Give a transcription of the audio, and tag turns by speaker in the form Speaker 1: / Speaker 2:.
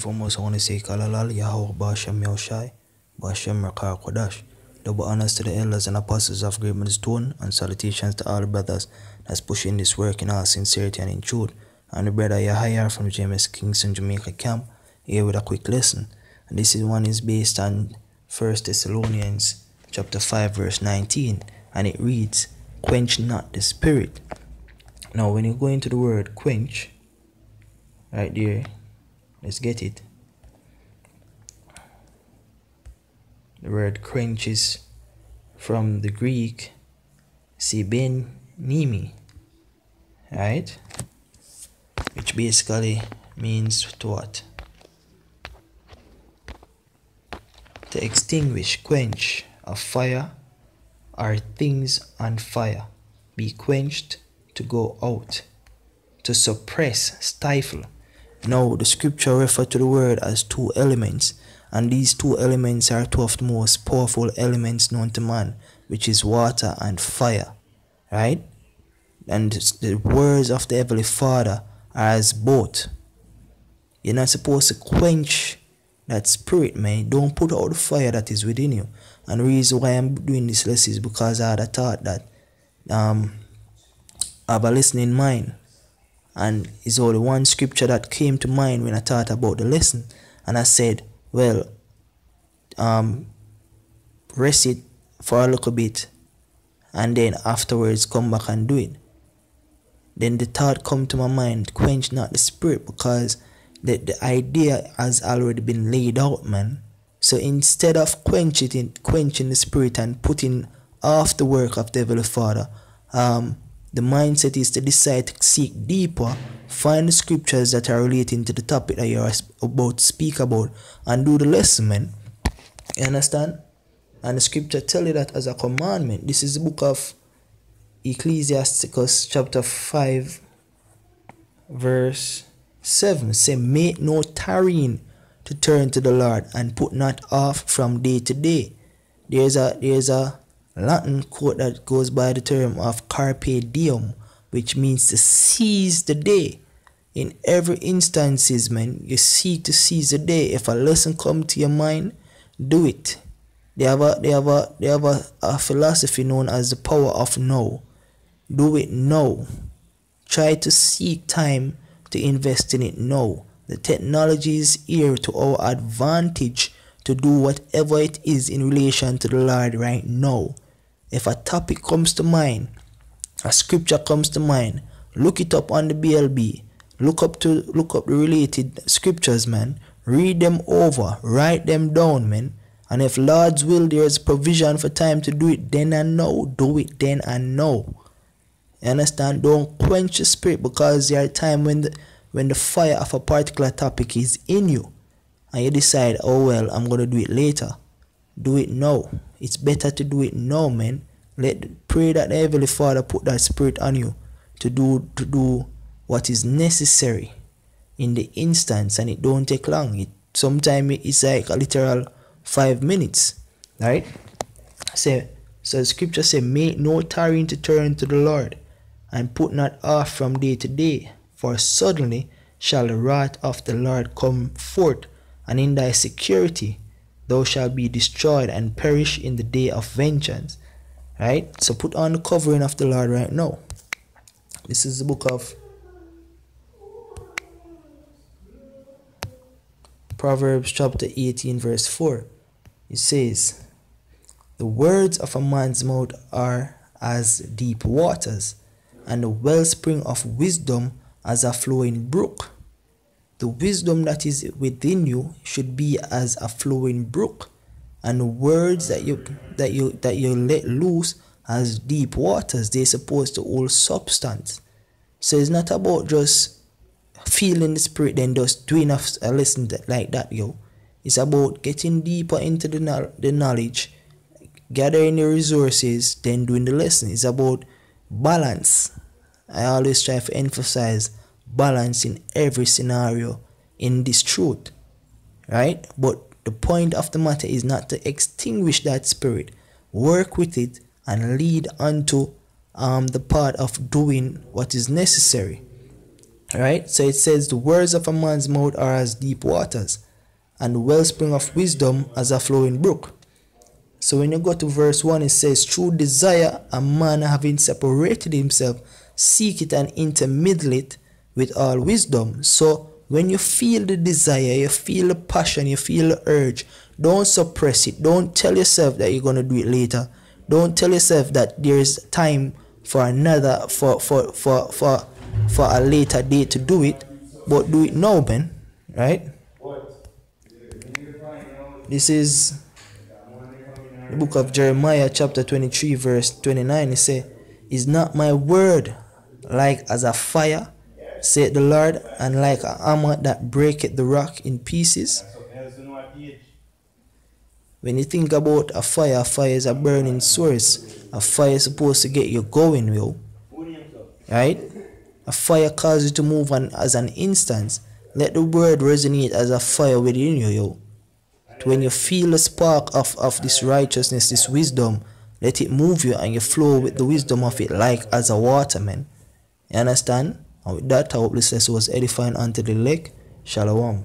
Speaker 1: Foremost, I want to say Kalalal, Yahweh, Bashem, Yahushai, Bashem, Rakar, Kodash. Double honors to the elders and apostles of Great Stone, and salutations to all the brothers that's pushing this work in all sincerity and in truth. I'm the brother Yahya from James Kingston, Jamaica camp, here with a quick lesson. And this one is based on 1 Thessalonians chapter 5 verse 19, and it reads, "Quench not the spirit." Now when you go into the word quench, right there, let's get it. The word quench is from the Greek "ben nimi," right? Which basically means to what? To extinguish, quench a fire or things on fire. Be quenched, to go out, to suppress, stifle. Now the scripture refers to the word as two elements, and these two elements are two of the most powerful elements known to man, which is water and fire, right? And the words of the Heavenly Father are as both. You're not supposed to quench that spirit, man. Don't put out the fire that is within you. And the reason why I'm doing this lesson is because I had a thought that I have a listening mind, and it's only one scripture that came to mind when I thought about the lesson, and I said, well, rest it for a little bit and then afterwards come back and do it. Then the thought come to my mind, quench not the spirit, because the idea has already been laid out, man. So instead of quenching the spirit and putting off the work of the Heavenly Father, the mindset is to decide to seek deeper, find the scriptures that are relating to the topic that you're about to speak about, and do the lesson, man. You understand? And the scripture tell you that as a commandment. This is the book of Ecclesiasticus chapter 5 verse 7. Say, make no tarrying to turn to the Lord, and put not off from day to day. There's a Latin quote that goes by the term of carpe diem, which means to seize the day. In every instances, man, you seek to seize the day. If a lesson come to your mind, do it. They have a philosophy known as the power of now. Do it now. Try to seek time to invest in it now. The technology is here to our advantage to do whatever it is in relation to the Lord right now. If a topic comes to mind, a scripture comes to mind, look it up on the BLB. Look up the related scriptures, man. Read them over, write them down, man. And if Lord's will, there is provision for time to do it then and now. Do it then and now. You understand? Don't quench the spirit, because there are times when the fire of a particular topic is in you, and you decide, oh well, I'm gonna do it later. Do it now. It's better to do it now, man. Pray that the Heavenly Father put that spirit on you to do what is necessary in the instance, and it don't take long. Sometimes it's like a literal 5 minutes, right? So the scripture say, make no tarrying to turn to the Lord, and put not off from day to day, for suddenly shall the wrath of the Lord come forth, and in thy security thou shalt be destroyed and perish in the day of vengeance. Right? So put on the covering of the Lord right now. This is the book of Proverbs chapter 18 verse 4. It says, the words of a man's mouth are as deep waters, and the wellspring of wisdom as a flowing brook. The wisdom that is within you should be as a flowing brook, and the words that you let loose as deep waters. They're supposed to hold substance. So it's not about just feeling the spirit then just doing a lesson like that, yo. It's about getting deeper into the knowledge, gathering the resources, then doing the lesson. It's about balance. I always try to emphasize balance in every scenario in this truth, right? But the point of the matter is not to extinguish that spirit. Work with it and lead unto the part of doing what is necessary. Right? So it says, the words of a man's mouth are as deep waters, and the wellspring of wisdom as a flowing brook. So when you go to verse 1, it says, through desire a man having separated himself, seek it and intermingle it with all wisdom. So when you feel the desire, you feel the passion, you feel the urge, don't suppress it. Don't tell yourself that you're going to do it later. Don't tell yourself that there's time for another, for a later date to do it, but do it now, man. Right? This is the book of Jeremiah chapter 23 verse 29. It says, is not my word like as a fire, saith the Lord, and like a hammer that breaketh the rock in pieces? When you think about a fire is a burning source. A fire is supposed to get you going, yo. Right? A fire causes you to move on as an instance. Let the word resonate as a fire within you, yo. When you feel the spark of this righteousness, this wisdom, let it move you and you flow with the wisdom of it like as a water, man. You understand? And with that, I hope this lesson was edifying unto the elect. Shalom.